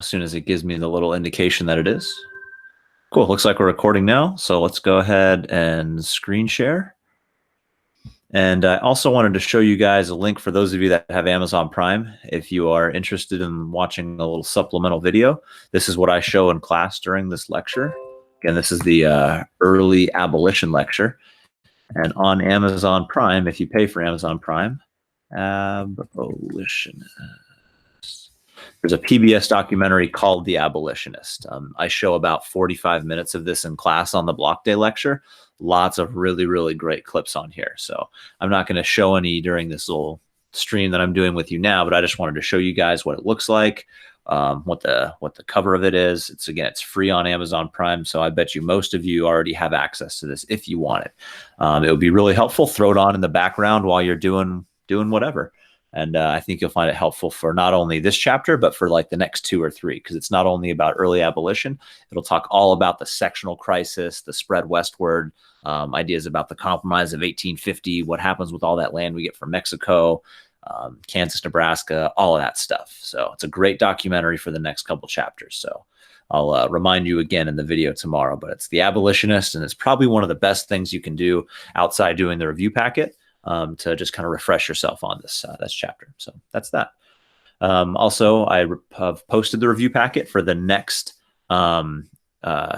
as soon as it gives me the little indication that it is. Cool, looks like we're recording now. So let's go ahead and screen share. And I also wanted to show you guys a link for those of you that have Amazon Prime. If you are interested in watching a little supplemental video, this is what I show in class during this lecture. Again, this is the early abolition lecture. And on Amazon Prime, if you pay for Amazon Prime, Abolition. There's a PBS documentary called The Abolitionist. I show about 45 minutes of this in class on the block day lecture. Lots of really, really great clips on here. So I'm not going to show any during this little stream that I'm doing with you now, but I just wanted to show you guys what it looks like, what the cover of it is. It's free on Amazon Prime. So I bet you most of you already have access to this if you want it. It would be really helpful. Throw it on in the background while you're doing whatever. And I think you'll find it helpful for not only this chapter, but for like the next 2 or 3, because it's not only about early abolition. It'll talk all about the sectional crisis, the spread westward, ideas about the Compromise of 1850, what happens with all that land we get from Mexico, Kansas, Nebraska, all of that stuff. So it's a great documentary for the next couple chapters. So I'll remind you again in the video tomorrow, but it's The Abolitionist, and it's probably one of the best things you can do outside doing the review packet. To just kind of refresh yourself on this chapter. So that's that. Also, I have posted the review packet for the next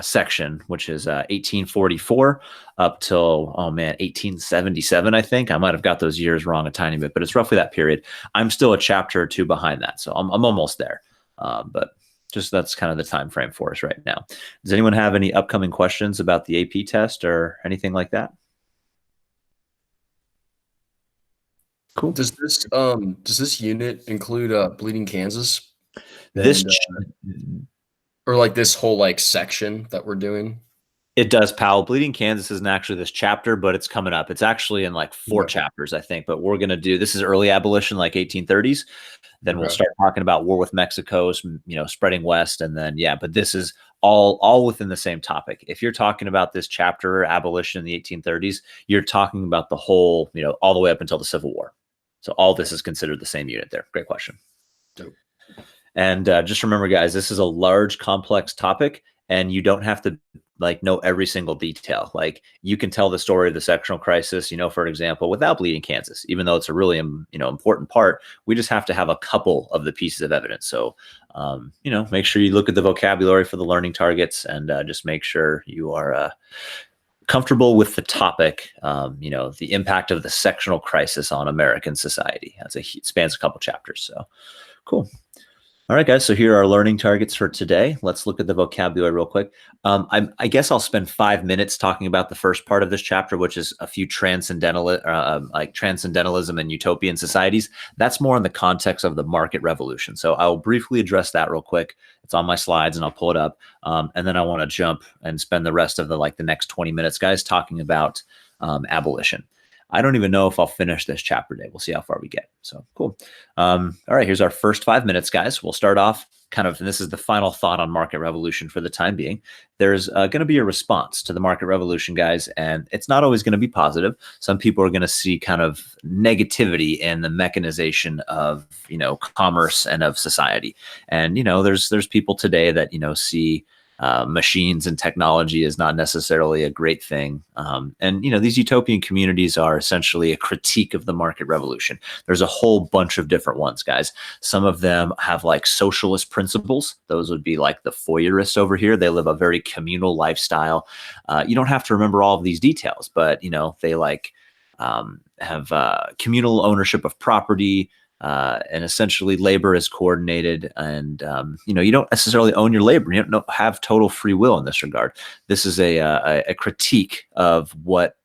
section, which is 1844 up till, 1877, I think. I might have got those years wrong a tiny bit, but it's roughly that period. I'm still a chapter or 2 behind that, so I'm almost there. But just that's kind of the time frame for us right now. Does anyone have any upcoming questions about the AP test or anything like that? Cool. Does this unit include Bleeding Kansas? This or like this whole like section that we're doing? It does, pal. Bleeding Kansas isn't actually this chapter, but it's coming up. It's actually in like 4 chapters, I think. But we're gonna do this is early abolition, like 1830s. Then we'll start talking about war with Mexico, spreading west, and then but this is all within the same topic. If you're talking about this chapter, abolition in the 1830s, you're talking about the whole, all the way up until the Civil War. So all this is considered the same unit there. Great question. Dope. And just remember, guys, this is a large, complex topic, and you don't have to know every single detail. Like you can tell the story of the sectional crisis, for example, without Bleeding Kansas, even though it's a really, important part. We just have to have a couple of the pieces of evidence. So, make sure you look at the vocabulary for the learning targets, and just make sure you are comfortable with the topic, the impact of the sectional crisis on American society. It spans a couple chapters. So cool. All right, guys. So here are our learning targets for today. Let's look at the vocabulary real quick. I guess I'll spend 5 minutes talking about the first part of this chapter, which is a few transcendentalism and utopian societies. That's more in the context of the market revolution. So I'll briefly address that real quick. It's on my slides, and I'll pull it up. And then I want to jump and spend the rest of the next 20 minutes, guys, talking about abolition. I don't even know if I'll finish this chapter today. We'll see how far we get. So cool. All right, here's our first 5 minutes, guys. We'll start off and this is the final thought on market revolution for the time being. There's going to be a response to the market revolution, guys, and it's not always going to be positive. Some people are going to see kind of negativity in the mechanization of, commerce and of society. And, there's people today that, see machines and technology is not necessarily a great thing. And, these utopian communities are essentially a critique of the market revolution. There's a whole bunch of different ones, guys. Some of them have socialist principles. Those would be like the Fourierists over here. They live a very communal lifestyle. You don't have to remember all of these details, but, they have communal ownership of property, and essentially labor is coordinated, and you don't necessarily own your labor. You don't have total free will in this regard. This is a critique of what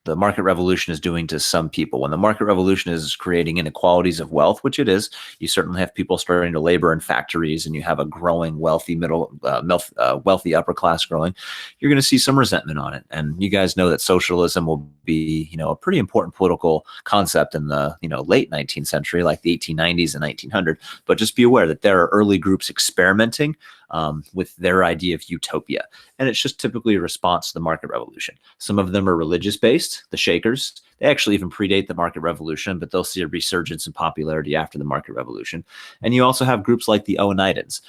the market revolution is doing to some people. When the market revolution is creating inequalities of wealth, which it is, you certainly have people starting to labor in factories, and you have a growing wealthy wealthy upper class growing. You're going to see some resentment on it. And you guys know that socialism will be, a pretty important political concept in the, late 19th century, like the 1890s and 1900. But just be aware that there are early groups experimenting with their idea of utopia. And it's just typically a response to the market revolution. Some of them are religious based, the Shakers. They actually even predate the market revolution, but they'll see a resurgence in popularity after the market revolution. And you also have groups like the Oneidans.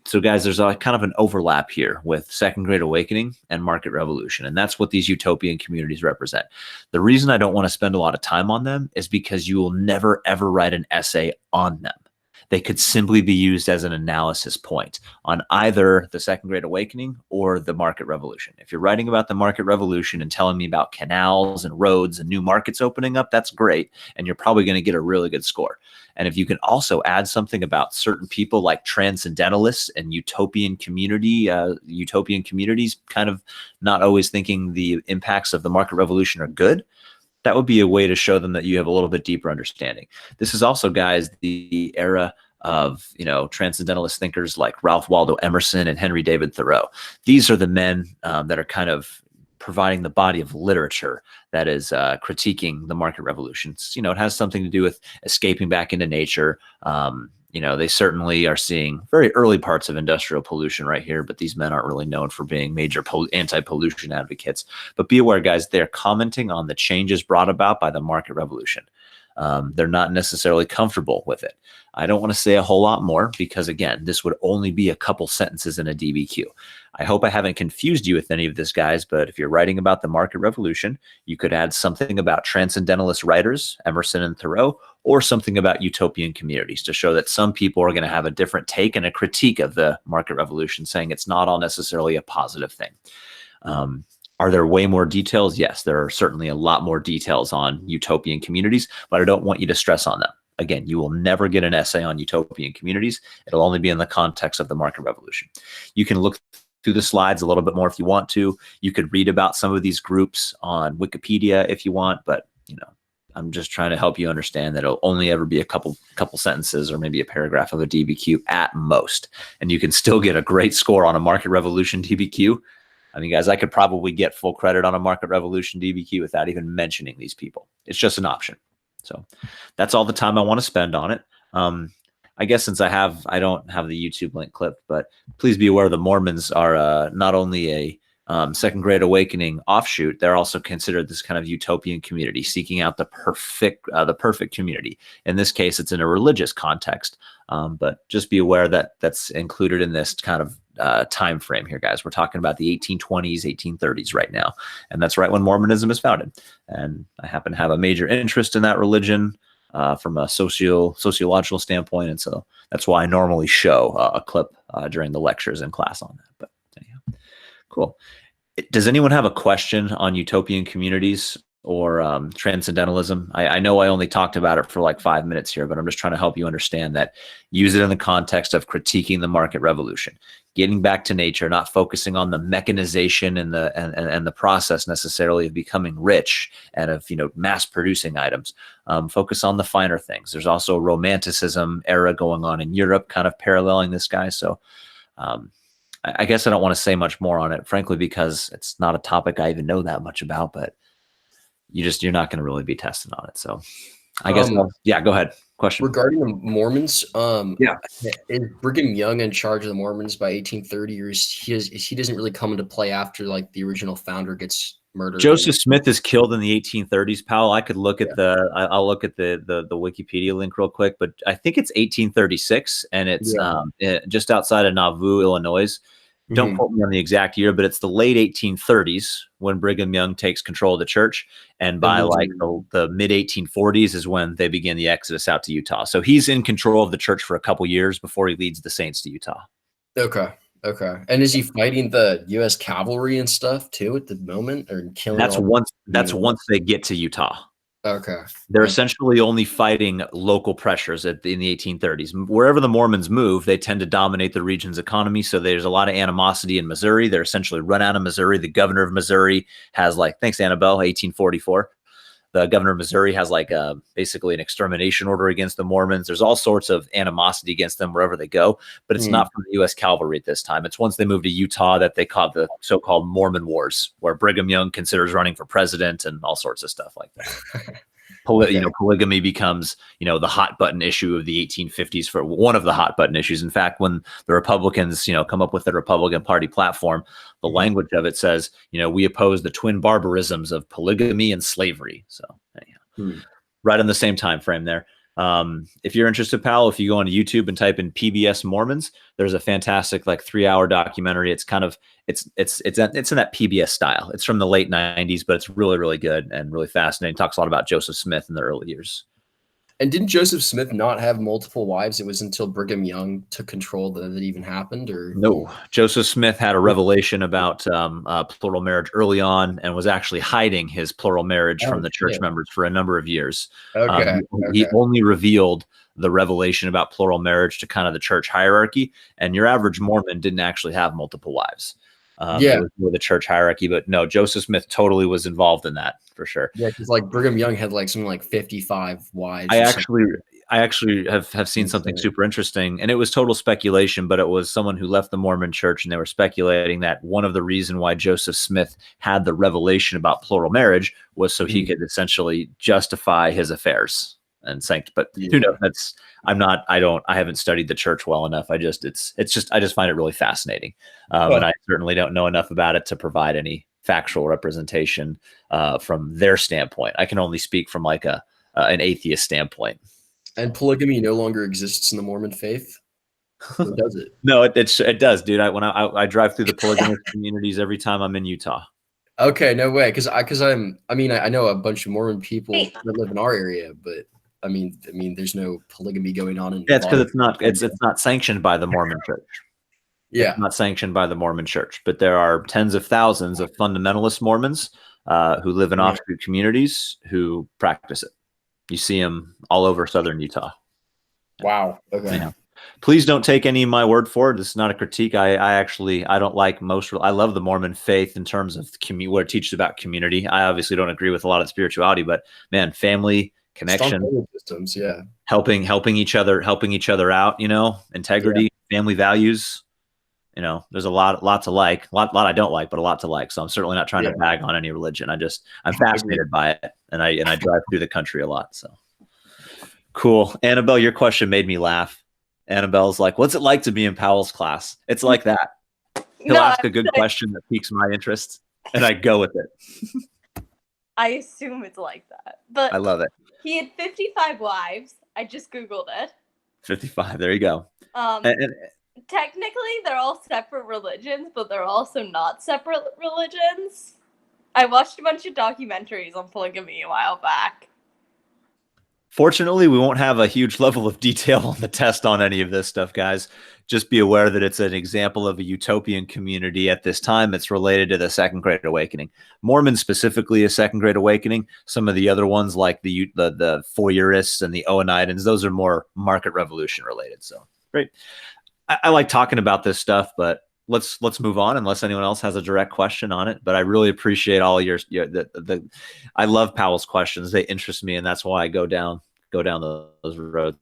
So guys, there's a kind of an overlap here with Second Great Awakening and market revolution. And that's what these utopian communities represent. The reason I don't want to spend a lot of time on them is because you will never, ever write an essay on them. They could simply be used as an analysis point on either the Second Great Awakening or the market revolution. If you're writing about the market revolution and telling me about canals and roads and new markets opening up, that's great. And you're probably going to get a really good score. And if you can also add something about certain people like transcendentalists and utopian communities, kind of not always thinking the impacts of the market revolution are good, that would be a way to show them that you have a little bit deeper understanding. This is also, guys, the era of, transcendentalist thinkers like Ralph Waldo Emerson and Henry David Thoreau. These are the men that are kind of providing the body of literature that is critiquing the market revolutions. It has something to do with escaping back into nature. They certainly are seeing very early parts of industrial pollution right here, but these men aren't really known for being major anti-pollution advocates. But be aware, guys, they're commenting on the changes brought about by the market revolution. They're not necessarily comfortable with it. I don't want to say a whole lot more because, again, this would only be a couple sentences in a DBQ. I hope I haven't confused you with any of this, guys, but if you're writing about the market revolution, you could add something about transcendentalist writers, Emerson and Thoreau, or something about utopian communities to show that some people are going to have a different take and a critique of the market revolution, saying it's not all necessarily a positive thing. Are there way more details? Yes, there are certainly a lot more details on utopian communities, but I don't want you to stress on them. Again, you will never get an essay on utopian communities. It'll only be in the context of the market revolution. You can look through the slides a little bit more if you want to. You could read about some of these groups on Wikipedia if you want, but I'm just trying to help you understand that it'll only ever be a couple sentences or maybe a paragraph of a DBQ at most. And you can still get a great score on a market revolution DBQ. I mean, guys, I could probably get full credit on a market revolution DBQ without even mentioning these people. It's just an option. So that's all the time I want to spend on it. I guess since I don't have the YouTube link clipped, but please be aware the Mormons are not only a Second Great Awakening offshoot, they're also considered this kind of utopian community, seeking out the perfect community. In this case, it's in a religious context, but just be aware that that's included in this kind of time frame here, guys. We're talking about the 1820s, 1830s right now, and that's right when Mormonism is founded. And I happen to have a major interest in that religion from a sociological standpoint, and so that's why I normally show a clip during the lectures in class on that. But anyhow, cool. Does anyone have a question on utopian communities or transcendentalism? I know I only talked about it for like 5 minutes here, but I'm just trying to help you understand that. Use it in the context of critiquing the market revolution, getting back to nature, not focusing on the mechanization and the process necessarily of becoming rich and of mass producing items. Focus on the finer things. There's also a romanticism era going on in Europe, kind of paralleling this guy. So I guess I don't want to say much more on it, frankly, because it's not a topic I even know that much about, but you're not going to really be testing on it. So I guess, yeah, go ahead. Question. Regarding the Mormons, yeah, is Brigham Young in charge of the Mormons by 1830, or he doesn't really come into play after like the original founder gets murdered? Joseph Smith is killed in the 1830s, Powell. I could look at I'll look at the Wikipedia link real quick, but I think it's 1836, and it's just outside of Nauvoo, Illinois. Don't quote me on the exact year, but it's the late 1830s when Brigham Young takes control of the church. And by like the mid 1840s is when they begin the exodus out to Utah. So he's in control of the church for a couple years before he leads the saints to Utah. Okay. And is he fighting the U.S. cavalry and stuff too at the moment, or killing? That's once they get to Utah. Okay. They're essentially only fighting local pressures in the 1830s. Wherever the Mormons move, they tend to dominate the region's economy. So there's a lot of animosity in Missouri. They're essentially run out of Missouri. The governor of Missouri has thanks, Annabelle, 1844. The governor of Missouri has basically an extermination order against the Mormons. There's all sorts of animosity against them wherever they go, but it's not from the U.S. cavalry at this time. It's once they move to Utah that they call the so-called Mormon Wars, where Brigham Young considers running for president and all sorts of stuff like that. Okay. polygamy becomes, the hot button issue of the 1850s, for one of the hot button issues. In fact, when the Republicans, come up with the Republican Party platform, the Mhm. language of it says, we oppose the twin barbarisms of polygamy and slavery. So anyhow, Hmm. right on the same time frame there. If you're interested, pal, if you go onto YouTube and type in PBS Mormons, there's a fantastic like 3-hour documentary. It's kind of it's in that PBS style. It's from the late 90s, but it's really, really good and really fascinating. It talks a lot about Joseph Smith in the early years. And didn't Joseph Smith not have multiple wives? It was until Brigham Young took control that it even happened, or No, Joseph Smith had a revelation about plural marriage early on, and was actually hiding his plural marriage oh from the church shit. members for a number of years. Okay. He Okay. only revealed the revelation about plural marriage to kind of the church hierarchy, and your average Mormon didn't actually have multiple wives. It Yeah. was more the church hierarchy, but no, Joseph Smith totally was involved in that for sure. Yeah, because like Brigham Young had like something like 55 wives I or actually something. I actually have seen something Insane. super interesting, and it was total speculation, but it was someone who left the Mormon church, and they were speculating that one of the reason why Joseph Smith had the revelation about plural marriage was so he Mhm. could essentially justify his affairs and sanct. But who knows? Yeah. I haven't studied the church well enough. I just find it really fascinating, and Huh. I certainly don't know enough about it to provide any factual representation from their standpoint. I can only speak from like an atheist standpoint. And polygamy no longer exists in the Mormon faith, or does it? No, it does, dude. I drive through the polygamous communities every time I'm in Utah. Okay, no way. I know a bunch of Mormon people Wait, that live in our area, but there's no polygamy going on in Yeah, a it's lot because of it's not sanctioned by the Mormon Church. It's yeah. not sanctioned by the Mormon Church, but there are tens of thousands of fundamentalist Mormons who live in Yeah. offshoot communities who practice it. You see them all over southern Utah. Wow. Okay. Yeah. Please don't take any of my word for it. This is not a critique. I don't like most. I love the Mormon faith in terms of what it teaches about community. I obviously don't agree with a lot of spirituality, but man, family, Strong connection, family systems, yeah. helping each other out. Yeah. Integrity, family values. There's a lot to like. Lot I don't like, but a lot to like. So I'm certainly not trying Yeah. to bag on any religion. I'm Agreed. fascinated by it, and I drive through the country a lot. So cool, Annabelle. Your question made me laugh. Annabelle's like, "What's it like to be in Powell's class?" It's like that. He'll no, ask a good question that piques my interest, and I go with it. I assume it's like that. I But love it. he had 55 wives. I just Googled it. 55. There you go. Um, And Technically, they're all separate religions, but they're also not separate religions. I watched a bunch of documentaries on polygamy a while back. fortunately, we won't have a huge level of detail on the test on any of this stuff, guys. Just be aware that it's an example of a utopian community at this time. It's related to the Second Great Awakening. Mormon specifically a Second Great Awakening. Some of the other ones, like the Fourierists and the Oneidans, those are more market revolution related. So great. I like talking about this stuff, but let's move on unless anyone else has a direct question on it. But I really appreciate all I love Powell's questions. They interest me, and that's why I go down those roads,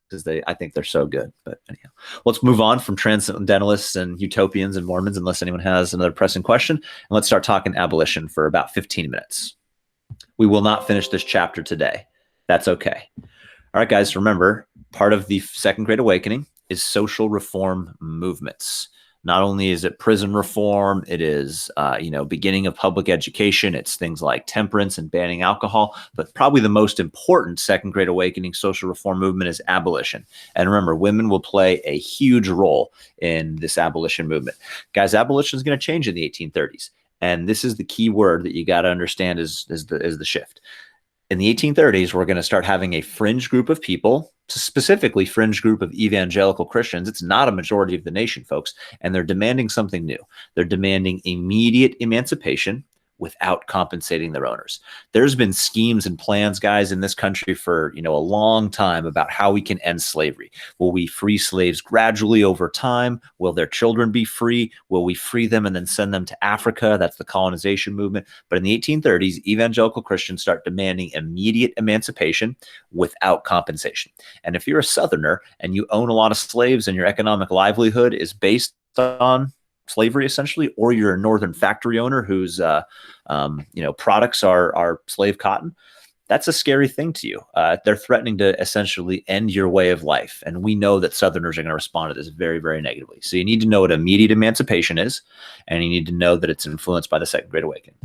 because I think they're so good. But anyhow, let's move on from transcendentalists and utopians and Mormons, unless anyone has another pressing question, and let's start talking abolition for about 15 minutes. We will not finish this chapter today. That's okay. All right, guys, remember, part of the Second Great Awakening is social reform movements. Not only is it prison reform, it is, beginning of public education. It's things like temperance and banning alcohol. But probably the most important Second Great Awakening social reform movement is abolition. And remember, women will play a huge role in this abolition movement. Guys, abolition is going to change in the 1830s. And this is the key word that you got to understand is the shift. In the 1830s, we're going to start having a fringe group of people, specifically fringe group of evangelical Christians. It's not a majority of the nation, folks, and they're demanding something new. They're demanding immediate emancipation without compensating their owners. There's been schemes and plans, guys, in this country for a long time about how we can end slavery. Will we free slaves gradually over time? Will their children be free? Will we free them and then send them to Africa? That's the colonization movement. But in the 1830s, evangelical Christians start demanding immediate emancipation without compensation. And if you're a Southerner and you own a lot of slaves and your economic livelihood is based on slavery, essentially, or you're a northern factory owner whose products are slave cotton, that's a scary thing to you. They're threatening to essentially end your way of life. And we know that Southerners are going to respond to this very, very negatively. So you need to know what immediate emancipation is, and you need to know that it's influenced by the Second Great Awakening.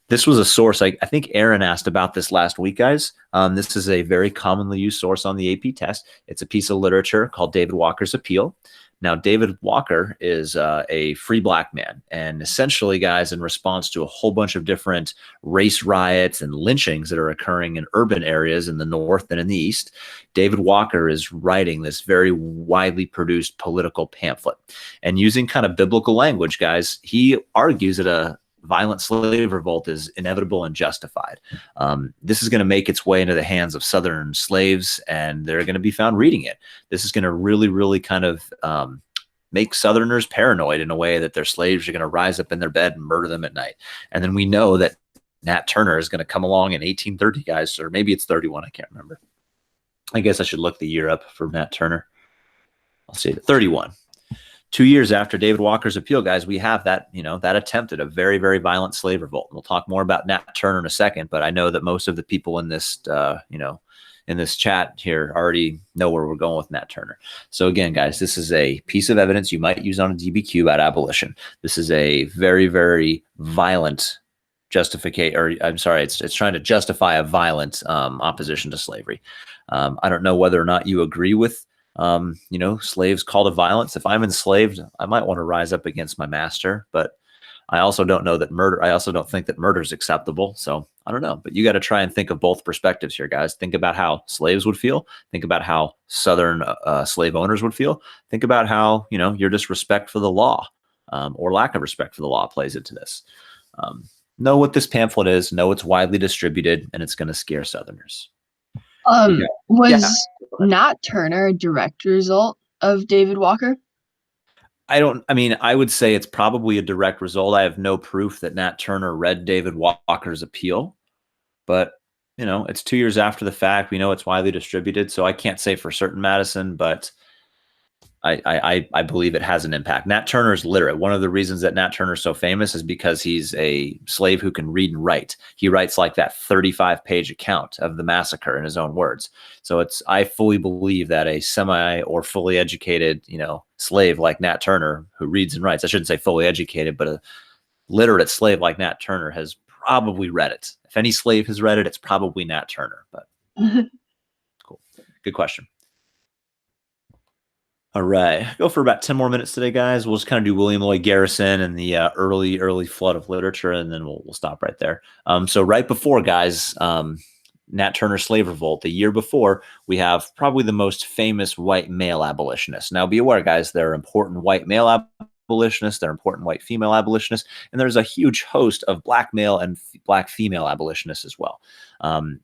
This was a source, I think Aaron asked about this last week, guys. This is a very commonly used source on the AP test. It's a piece of literature called David Walker's Appeal. Now, David Walker is a free black man. And essentially, guys, in response to a whole bunch of different race riots and lynchings that are occurring in urban areas in the North and in the East, David Walker is writing this very widely produced political pamphlet. And using kind of biblical language, guys, he argues that a violent slave revolt is inevitable and justified. This is going to make its way into the hands of Southern slaves, and they're going to be found reading it. This is going to really, really kind of make Southerners paranoid in a way that their slaves are going to rise up in their bed and murder them at night. And then we know that Nat Turner is going to come along in 1830, guys, or maybe it's 31. I can't remember. I guess I should look the year up for Nat Turner. I'll say 31. 2 years after David Walker's appeal, guys, we have that, that attempt at a very, very violent slave revolt. We'll talk more about Nat Turner in a second, but I know that most of the people in this, in this chat here already know where we're going with Nat Turner. So again, guys, this is a piece of evidence you might use on a DBQ about abolition. This is a very, very violent justification, or I'm sorry, it's trying to justify a violent opposition to slavery. I don't know whether or not you agree with slaves call to violence. If I'm enslaved, I might want to rise up against my master, but I also don't know that murder. I also don't think that murder is acceptable. So I don't know, but you got to try and think of both perspectives here, guys. Think about how slaves would feel. Think about how Southern slave owners would feel. Think about how, your disrespect for the law or lack of respect for the law plays into this. Know what this pamphlet is, know it's widely distributed, and it's going to scare Southerners. Was Nat Turner a direct result of David Walker? I would say it's probably a direct result. I have no proof that Nat Turner read David Walker's appeal, but it's 2 years after the fact. We know it's widely distributed, so I can't say for certain, Madison, but I believe it has an impact. Nat Turner is literate. One of the reasons that Nat Turner is so famous is because he's a slave who can read and write. He writes like that 35-page account of the massacre in his own words. So I fully believe that a semi or fully educated, slave like Nat Turner who reads and writes, I shouldn't say fully educated, but a literate slave like Nat Turner has probably read it. If any slave has read it, it's probably Nat Turner, but cool. Good question. All right, go for about 10 more minutes today, guys. We'll just kind of do William Lloyd Garrison and the early flood of literature, and then we'll stop right there. So right before, guys, Nat Turner slave revolt, the year before, we have probably the most famous white male abolitionists. Now, be aware, guys, there are important white male abolitionists, there are important white female abolitionists, and there's a huge host of black male and black female abolitionists as well.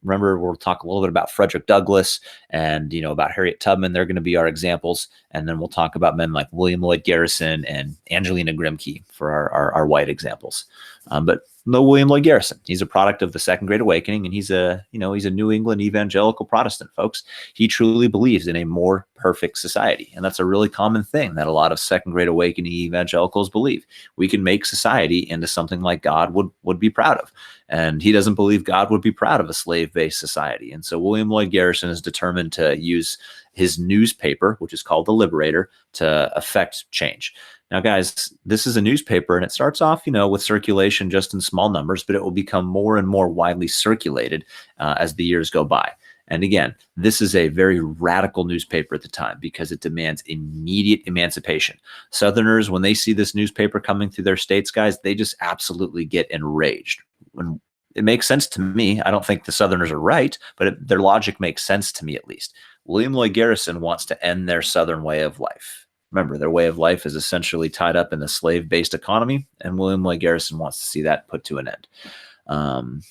Remember, we'll talk a little bit about Frederick Douglass and, about Harriet Tubman. They're going to be our examples. And then we'll talk about men like William Lloyd Garrison and Angelina Grimke for our white examples. But no William Lloyd Garrison. He's a product of the Second Great Awakening, and he's a New England evangelical Protestant, folks. He truly believes in a more perfect society. And that's a really common thing that a lot of Second Great Awakening evangelicals believe. We can make society into something like God would be proud of. And he doesn't believe God would be proud of a slave-based society. And so William Lloyd Garrison is determined to use his newspaper, which is called The Liberator, to affect change. Now, guys, this is a newspaper, and it starts off, with circulation just in small numbers, but it will become more and more widely circulated as the years go by. And again, this is a very radical newspaper at the time because it demands immediate emancipation. Southerners, when they see this newspaper coming through their states, guys, they just absolutely get enraged. When it makes sense to me. I don't think the Southerners are right, but their logic makes sense to me, at least. William Lloyd Garrison wants to end their Southern way of life. Remember, their way of life is essentially tied up in the slave-based economy, and William Lloyd Garrison wants to see that put to an end.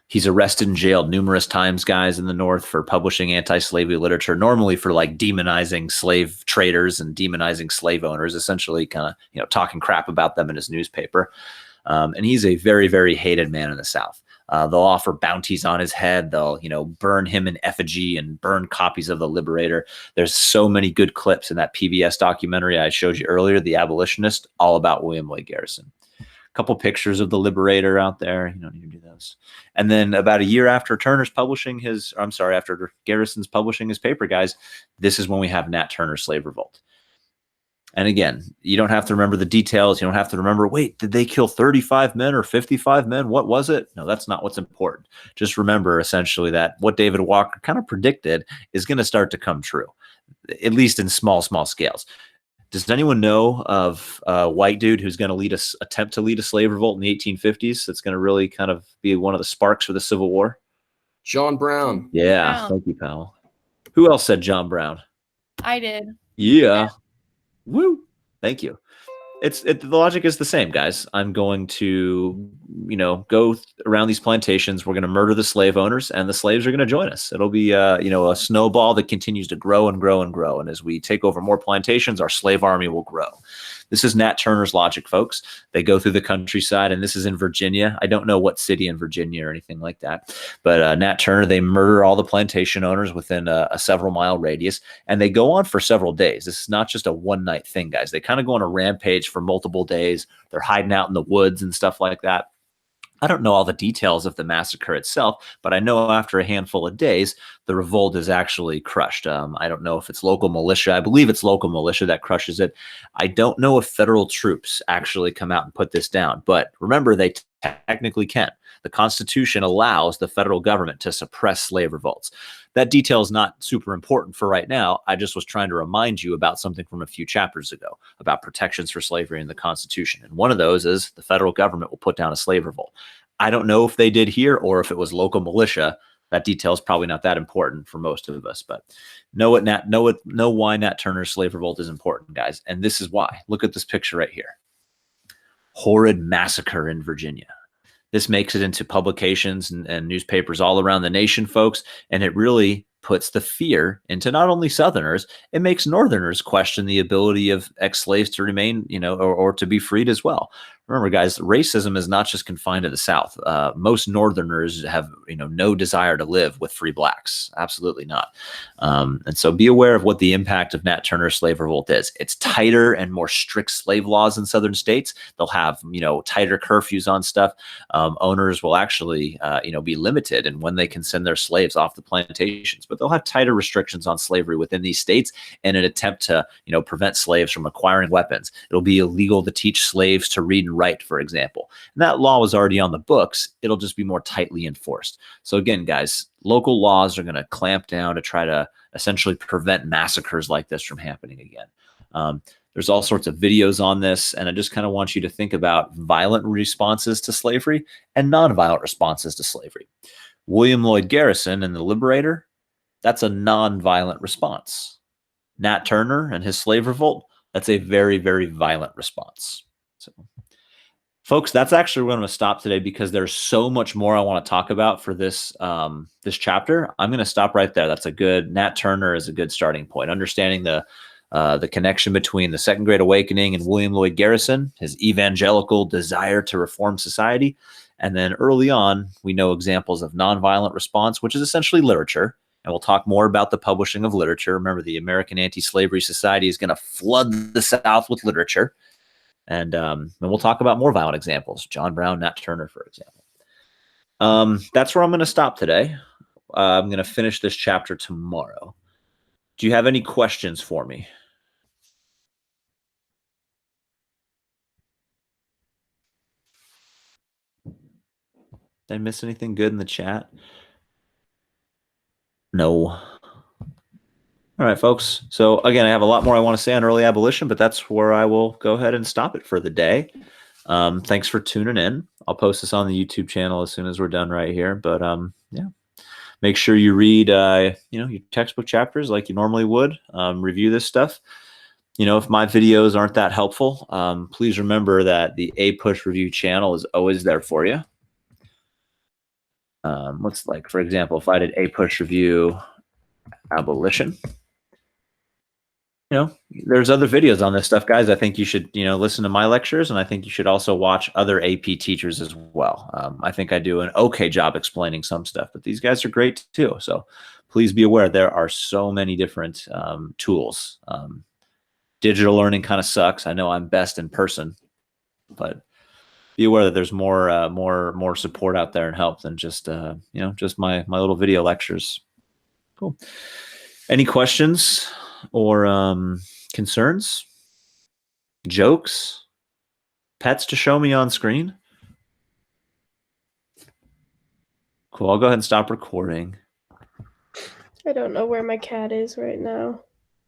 He's arrested and jailed numerous times, guys, in the North for publishing anti-slavery literature, normally for like demonizing slave traders and demonizing slave owners, essentially kind of, talking crap about them in his newspaper. And he's a very, very hated man in the South. They'll offer bounties on his head. They'll, burn him in effigy and burn copies of The Liberator. There's so many good clips in that PBS documentary I showed you earlier, The Abolitionist, all about William Lloyd Garrison. couple pictures of the Liberator out there. You don't need to do those. And then about a year after Turner's publishing his, I'm sorry, after Garrison's publishing his paper, guys, this is when we have Nat Turner's slave revolt. And again, you don't have to remember the details. You don't have to remember, wait, did they kill 35 men or 55 men? What was it? No, that's not what's important. Just remember essentially that what David Walker kind of predicted is going to start to come true, at least in small scales. Does anyone know of a white dude who's going to attempt to lead a slave revolt in the 1850s? That's going to really kind of be one of the sparks for the Civil War? John Brown. Yeah, Brown. thank you, pal. Who else said John Brown? I did. Yeah. Woo. Thank you. The logic is the same, guys. I'm going to, go around these plantations. We're going to murder the slave owners, and the slaves are going to join us. It'll be, a snowball that continues to grow and grow and grow. And as we take over more plantations, our slave army will grow. This is Nat Turner's logic, folks. They go through the countryside, and this is in Virginia. I don't know what city in Virginia or anything like that, but Nat Turner, they murder all the plantation owners within a several-mile radius, and they go on for several days. This is not just a one-night thing, guys. They kind of go on a rampage for multiple days. They're hiding out in the woods and stuff like that. I don't know all the details of the massacre itself, but I know after a handful of days, the revolt is actually crushed. I don't know if it's local militia. I believe it's local militia that crushes it. I don't know if federal troops actually come out and put this down, but remember, they technically can. The Constitution allows the federal government to suppress slave revolts. That detail is not super important for right now. I just was trying to remind you about something from a few chapters ago about protections for slavery in the Constitution. And one of those is the federal government will put down a slave revolt. I don't know if they did here or if it was local militia. That detail is probably not that important for most of us, but know why Nat Turner's slave revolt is important, guys. And this is why. Look at this picture right here. Horrid massacre in Virginia. This makes it into publications and newspapers all around the nation, folks, and it really puts the fear into not only Southerners, it makes Northerners question the ability of ex-slaves to remain, or to be freed as well. Remember, guys, racism is not just confined to the South. Most Northerners have, no desire to live with free blacks. Absolutely not. And so be aware of what the impact of Nat Turner's slave revolt is. It's tighter and more strict slave laws in Southern states. They'll have, tighter curfews on stuff. Owners will actually, be limited in when they can send their slaves off the plantations, but they'll have tighter restrictions on slavery within these states in an attempt to, prevent slaves from acquiring weapons. It'll be illegal to teach slaves to read and write, for example. And that law was already on the books. It'll just be more tightly enforced. So again, guys, local laws are going to clamp down to try to essentially prevent massacres like this from happening again. There's all sorts of videos on this, and I just kind of want you to think about violent responses to slavery and nonviolent responses to slavery. William Lloyd Garrison and the Liberator, that's a nonviolent response. Nat Turner and his slave revolt, that's a very, very violent response. So, folks, that's actually where I'm going to stop today because there's so much more I want to talk about for this this chapter. I'm going to stop right there. Nat Turner is a good starting point. Understanding the connection between the Second Great Awakening and William Lloyd Garrison, his evangelical desire to reform society. And then early on, we know examples of nonviolent response, which is essentially literature. And we'll talk more about the publishing of literature. Remember, the American Anti-Slavery Society is going to flood the South with literature. And then we'll talk about more violent examples. John Brown, Nat Turner, for example. That's where I'm going to stop today. I'm going to finish this chapter tomorrow. Do you have any questions for me? Did I miss anything good in the chat? No. All right, folks. So again, I have a lot more I want to say on early abolition, but that's where I will go ahead and stop it for the day. Thanks for tuning in. I'll post this on the YouTube channel as soon as we're done right here. But yeah, make sure you read your textbook chapters like you normally would. Review this stuff. If my videos aren't that helpful, please remember that the APUSH review channel is always there for you. For example, if I did APUSH review abolition, there's other videos on this stuff, guys. I think you should, listen to my lectures, and I think you should also watch other AP teachers as well. I think I do an okay job explaining some stuff, but these guys are great too. So please be aware there are so many different tools. Digital learning kind of sucks. I know I'm best in person, but be aware that there's more support out there and help than just just my little video lectures. Cool. Any questions or concerns? Jokes? Pets to show me on screen? Cool. I'll go ahead and stop recording. I don't know where my cat is right now.